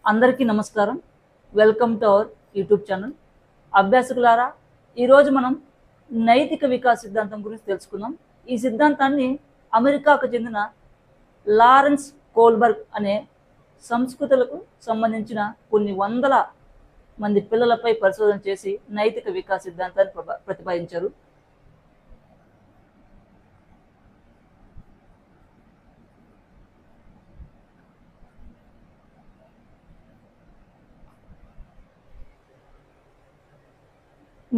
అందరికీ నమస్కారం. Welcome to our YouTube channel. అభ్యాసకులారా, ఈరోజు మనం నైతిక వికాస్ సిద్ధాంతం గురించి తెలుసుకుందాం. ఈ సిద్ధాంతాన్ని అమెరికాకు చెందిన లారెన్స్ కోల్బర్గ్ అనే సంస్కృతులకు సంబంధించిన కొన్ని వందల మంది పిల్లలపై పరిశోధన చేసి నైతిక వికాస్ సిద్ధాంతాన్ని ప్రతిపాదించారు.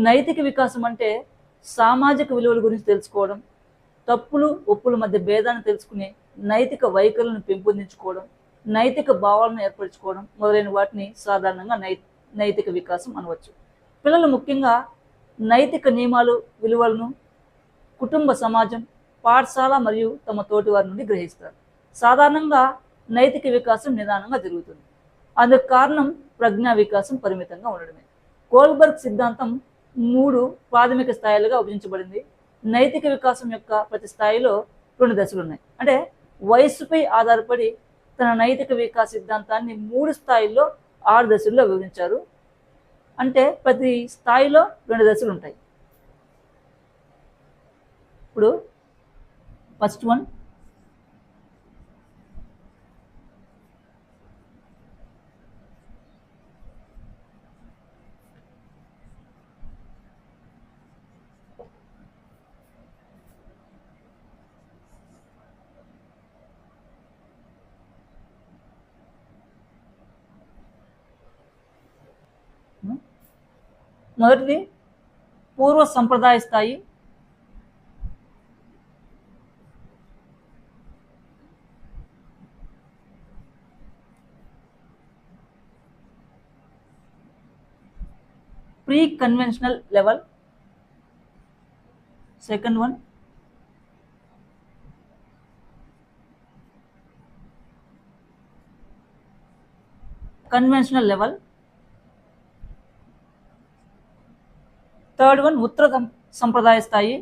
నైతిక వికాసం అంటే సామాజిక విలువల గురించి తెలుసుకోవడం, తప్పులు ఒప్పుల మధ్య భేదాన్ని తెలుసుకుని నైతిక వైఖరులను పెంపొందించుకోవడం, నైతిక భావాలను ఏర్పరచుకోవడం మొదలైన వాటిని సాధారణంగా నైతిక వికాసం అనవచ్చు. పిల్లలు ముఖ్యంగా నైతిక నియమాలు, విలువలను కుటుంబ, సమాజం, పాఠశాల మరియు తమ తోటి వారి నుండి గ్రహిస్తారు. సాధారణంగా నైతిక వికాసం నిదానంగా జరుగుతుంది. అందుకు కారణం ప్రజ్ఞా వికాసం పరిమితంగా ఉండడమే. కోల్బర్గ్ సిద్ధాంతం 3 ప్రాథమిక స్థాయిలుగా విభజించబడింది. నైతిక వికాసం యొక్క ప్రతి స్థాయిలో 2 దశలు ఉన్నాయి. అంటే వయస్సుపై ఆధారపడి తన నైతిక వికాస సిద్ధాంతాన్ని 3 స్థాయిల్లో 6 దశల్లో వివరించారు. అంటే ప్రతి స్థాయిలో 2 దశలు ఉంటాయి. ఇప్పుడు ఫస్ట్ వన్ మొదటిది పూర్వ సంప్రదాయ స్థాయి. Pre conventional level. Second one conventional level. Third one ఉత్తర సంప్రదాయ స్థాయి.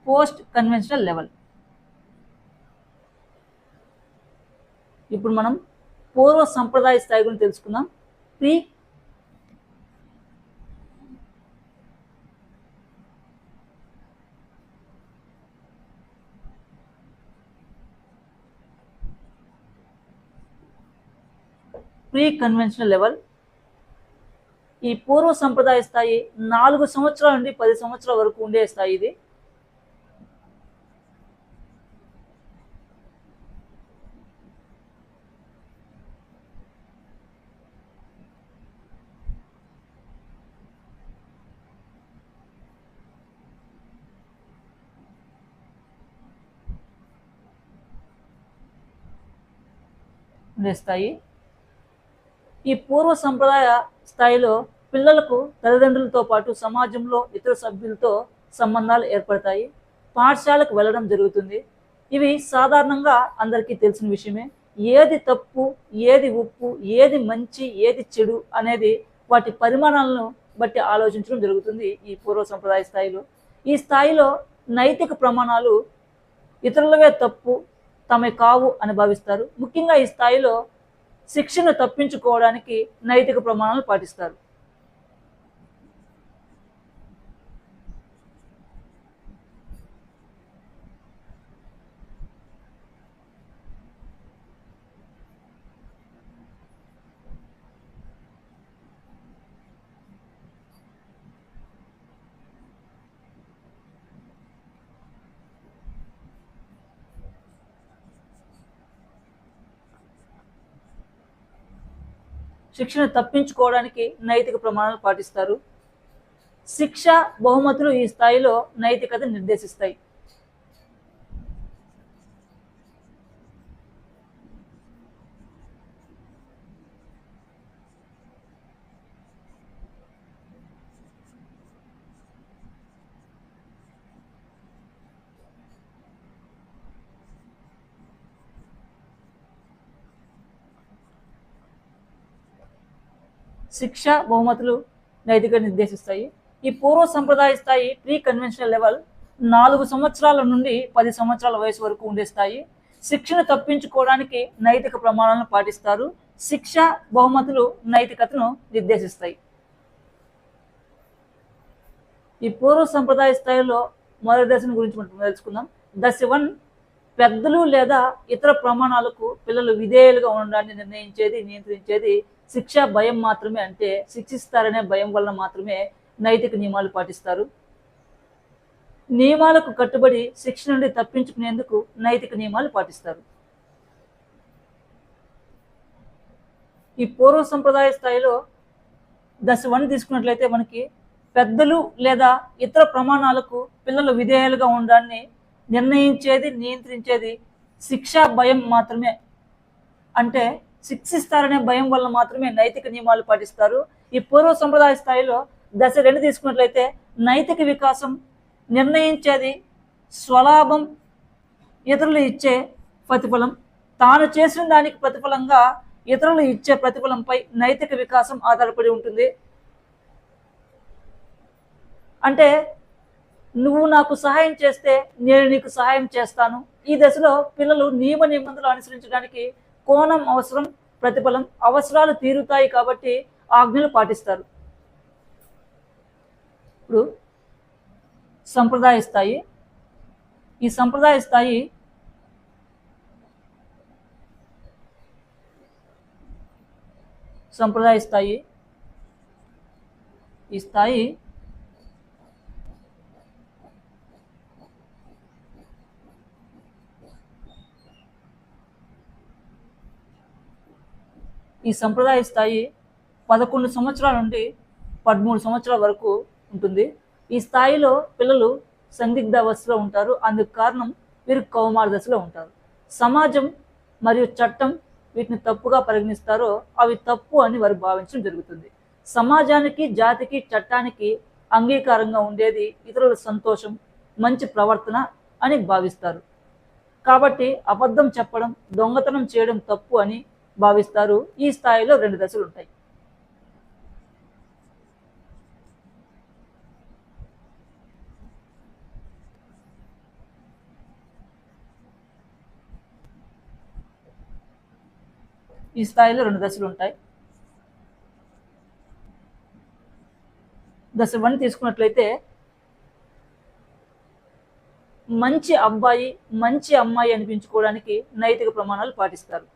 Post conventional level. ఇప్పుడు మనం పూర్వ సంప్రదాయ స్థాయి గురించి తెలుసుకుందాం. Pre conventional level. ఈ పూర్వ సంప్రదాయ స్థాయి 4 సంవత్సరాల నుండి 10 సంవత్సరాల వరకు ఉండే స్థాయి ఇది. స్థాయి. ఈ పూర్వ సంప్రదాయ స్థాయిలో పిల్లలకు తల్లిదండ్రులతో పాటు సమాజంలో ఇతర సభ్యులతో సంబంధాలు ఏర్పడతాయి. పాఠశాలకు వెళ్ళడం జరుగుతుంది. ఇవి సాధారణంగా అందరికీ తెలిసిన విషయమే. ఏది తప్పు, ఏది ఉప్పు, ఏది మంచి, ఏది చెడు అనేది వాటి పరిమాణాలను బట్టి ఆలోచించడం జరుగుతుంది ఈ పూర్వ సంప్రదాయ స్థాయిలో. ఈ స్థాయిలో నైతిక ప్రమాణాలు ఇతరులవే తప్పు, తమే కావు అని భావిస్తారు. ముఖ్యంగా ఈ స్థాయిలో శిక్షను తప్పించుకోవడానికి నైతిక ప్రమాణాలు పాటిస్తారు. శిక్షను తప్పించుకోవడానికి నైతిక ప్రమాణాలు పాటిస్తారు. శిక్ష, బహుమతులు ఈ స్థాయిలో నైతికత నిర్దేశిస్తాయి. శిక్ష, బహుమతులు నైతికత నిర్దేశిస్తాయి. ఈ పూర్వ సంప్రదాయ స్థాయి ప్రీ కన్వెన్షనల్ లెవెల్ 4 సంవత్సరాల నుండి 10 సంవత్సరాల వయసు వరకు ఉండే స్థాయి. శిక్షణ తప్పించుకోవడానికి నైతిక ప్రమాణాలను పాటిస్తారు. శిక్ష, బహుమతులు నైతికతను నిర్దేశిస్తాయి. ఈ పూర్వ సంప్రదాయ స్థాయిలో మొదటి దశను గురించి మనం తెలుసుకుందాం. దశ 1 పెద్దలు లేదా ఇతర ప్రమాణాలకు పిల్లలు విధేయులుగా ఉండడాన్ని నిర్ణయించేది, నియంత్రించేది శిక్ష, భయం మాత్రమే. అంటే శిక్షిస్తారనే భయం వల్ల మాత్రమే నైతిక నియమాలు పాటిస్తారు. నియమాలకు కట్టుబడి శిక్ష నుండి తప్పించుకునేందుకు నైతిక నియమాలు పాటిస్తారు. ఈ పూర్వ సంప్రదాయ స్థాయిలో దశ 1 తీసుకున్నట్లయితే మనకి పెద్దలు లేదా ఇతర ప్రమాణాలకు పిల్లలు విధేయులుగా ఉండడాన్ని నిర్ణయించేది, నియంత్రించేది శిక్ష, భయం మాత్రమే. అంటే శిక్షిస్తారనే భయం వల్ల మాత్రమే నైతిక నియమాలు పాటిస్తారు. ఈ పూర్వ సంప్రదాయ స్థాయిలో దశ 2 తీసుకున్నట్లయితే నైతిక వికాసం నిర్ణయించేది స్వలాభం, ఇతరులు ఇచ్చే ప్రతిఫలం. తాను చేసిన దానికి ప్రతిఫలంగా ఇతరులు ఇచ్చే ప్రతిఫలంపై నైతిక వికాసం ఆధారపడి ఉంటుంది. అంటే నువ్వు నాకు సహాయం చేస్తే నేను నీకు సహాయం చేస్తాను. ఈ దశలో పిల్లలు నియమ నిబంధనలు అనుసరించడానికి కోణం అవసరం, ప్రతిఫలం. అవసరాలు తీరుతాయి కాబట్టి ఆజ్ఞలు పాటిస్తారు. ఇప్పుడు సంప్రదాయ స్థాయి. ఈ సంప్రదాయ స్థాయి ఈ స్థాయి ఈ సంప్రదాయ స్థాయి 11 సంవత్సరాల నుండి 13 సంవత్సరాల వరకు ఉంటుంది. ఈ స్థాయిలో పిల్లలు సందిగ్ధ అవస్థలో ఉంటారు. అందుకు కారణం వీరు కౌమార దశలో ఉంటారు. సమాజం మరియు చట్టం వీటిని తప్పుగా పరిగణిస్తారో అవి తప్పు అని వారు భావించడం జరుగుతుంది. సమాజానికి, జాతికి, చట్టానికి అంగీకారంగా ఉండేది ఇతరుల సంతోషం, మంచి ప్రవర్తన అని భావిస్తారు. కాబట్టి అబద్ధం చెప్పడం, దొంగతనం చేయడం తప్పు అని భావిస్తారు. ఈ స్థాయిలో 2 దశలు ఉంటాయి. ఈ స్థాయిలో 2 దశలు ఉంటాయి. దశ 1 తీసుకున్నట్లయితే మంచి అబ్బాయి, మంచి అమ్మాయి అనిపించుకోవడానికి నైతిక ప్రమాణాలు పాటిస్తారు.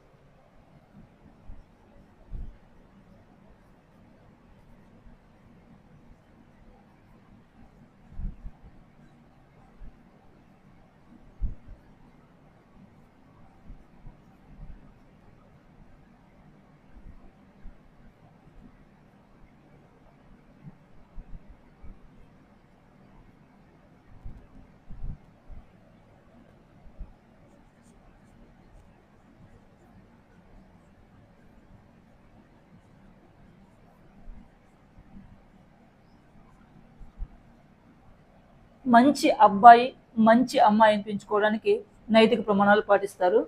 మంచి అబ్బాయి, మంచి అమ్మాయి అనిపించుకోవడానికి నైతిక ప్రమాణాలు పాటిస్తారు.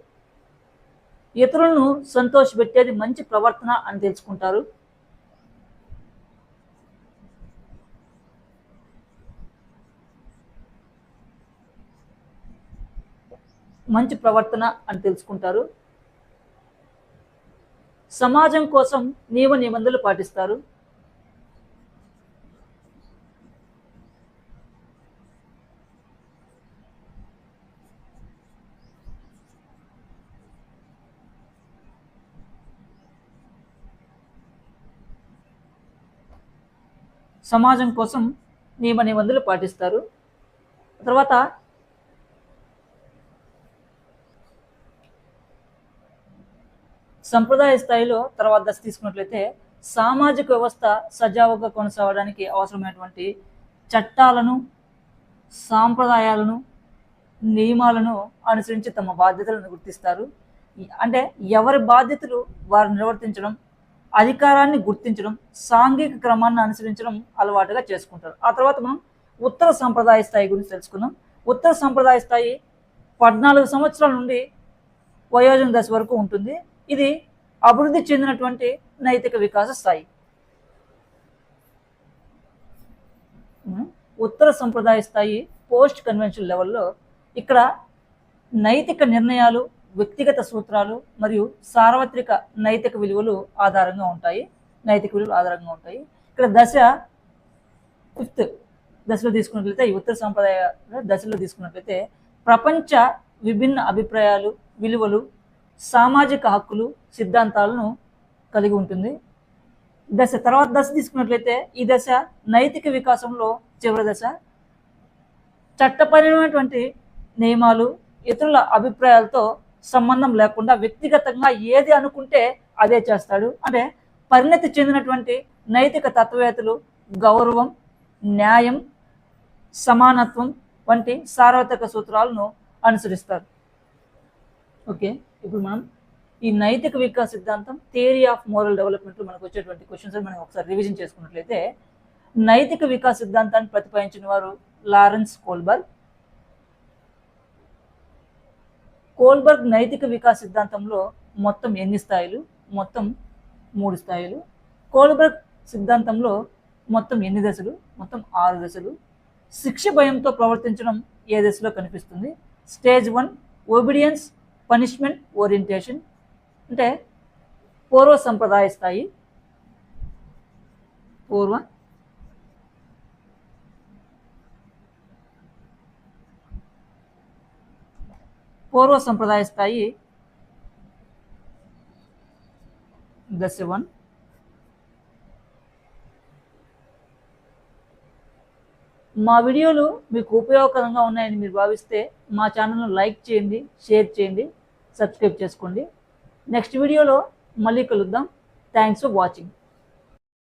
ఇతరులను సంతోషపెట్టేది మంచి ప్రవర్తన అని తెలుసుకుంటారు. సమాజం కోసం నియమ నిబంధనలు పాటిస్తారు. తర్వాత సంప్రదాయ స్థాయిలో తర్వాత దశ తీసుకున్నట్లయితే సామాజిక వ్యవస్థ సజావుగా కొనసాగడానికి అవసరమైనటువంటి చట్టాలను, సాంప్రదాయాలను, నియమాలను అనుసరించి తమ బాధ్యతలను గుర్తిస్తారు. అంటే ఎవరి బాధ్యతలు వారు నిర్వర్తించడం, అధికారాన్ని గుర్తించడం, సాంఘిక క్రమాన్ని అనుసరించడం అలవాటుగా చేసుకుంటారు. ఆ తర్వాత మనం ఉత్తర సంప్రదాయ స్థాయి గురించి తెలుసుకుందాం. ఉత్తర సంప్రదాయ స్థాయి 14 సంవత్సరాల నుండి వయోజన దశ వరకు ఉంటుంది. ఇది అభివృద్ధి చెందినటువంటి నైతిక వికాస స్థాయి. ఉత్తర సంప్రదాయ స్థాయి పోస్ట్ కన్వెన్షన్ లెవెల్లో ఇక్కడ నైతిక నిర్ణయాలు, వ్యక్తిగత సూత్రాలు మరియు సార్వత్రిక నైతిక విలువలు ఆధారంగా ఉంటాయి. ఇక్కడ దశ 5th దశలో తీసుకున్నట్లయితే, ఈ ఉత్తర సంప్రదాయ దశలో తీసుకున్నట్లయితే ప్రపంచ విభిన్న అభిప్రాయాలు, విలువలు, సామాజిక హక్కులు, సిద్ధాంతాలను కలిగి ఉంటుంది. తర్వాత దశ తీసుకున్నట్లయితే ఈ దశ నైతిక వికాసంలో చివరి దశ. చట్టపరమైనటువంటి నియమాలు, ఇతరుల అభిప్రాయాలతో సంబంధం లేకుండా వ్యక్తిగతంగా ఏది అనుకుంటే అదే చేస్తాడు. అంటే పరిణతి చెందినటువంటి నైతిక తత్వవేత్తలు గౌరవం, న్యాయం, సమానత్వం వంటి సార్వత్రిక సూత్రాలను అనుసరిస్తారు. ఓకే, ఇప్పుడు మనం ఈ నైతిక వికాస సిద్ధాంతం, థియరీ ఆఫ్ మోరల్ డెవలప్మెంట్లో మనకు వచ్చేటువంటి క్వశ్చన్స్ మనం ఒకసారి రివిజన్ చేసుకున్నట్లయితే, నైతిక వికాస సిద్ధాంతాన్ని ప్రతిపాదించిన వారు లారెన్స్ కోల్బర్గ్ నైతిక వికాస సిద్ధాంతంలో మొత్తం ఎన్ని స్థాయిలు? మొత్తం 3 స్థాయిలు. కోల్బర్గ్ సిద్ధాంతంలో మొత్తం ఎన్ని దశలు? మొత్తం 6 దశలు. శిక్ష భయంతో ప్రవర్తించడం ఏ దశలో కనిపిస్తుంది? స్టేజ్ 1 ఒబీడియన్స్, పనిష్మెంట్, ఓరియంటేషన్, అంటే పూర్వ సంప్రదాయ స్థాయి. పూర్వ సంప్రదాయ స్థాయి దశ 1. మా వీడియోలు మీకు ఉపయోగకరంగా ఉన్నాయని మీరు భావిస్తే మా ఛానల్ను లైక్ చేయండి, షేర్ చేయండి, సబ్స్క్రైబ్ చేసుకోండి. నెక్స్ట్ వీడియోలో మళ్ళీ కలుద్దాం. Thanks for watching.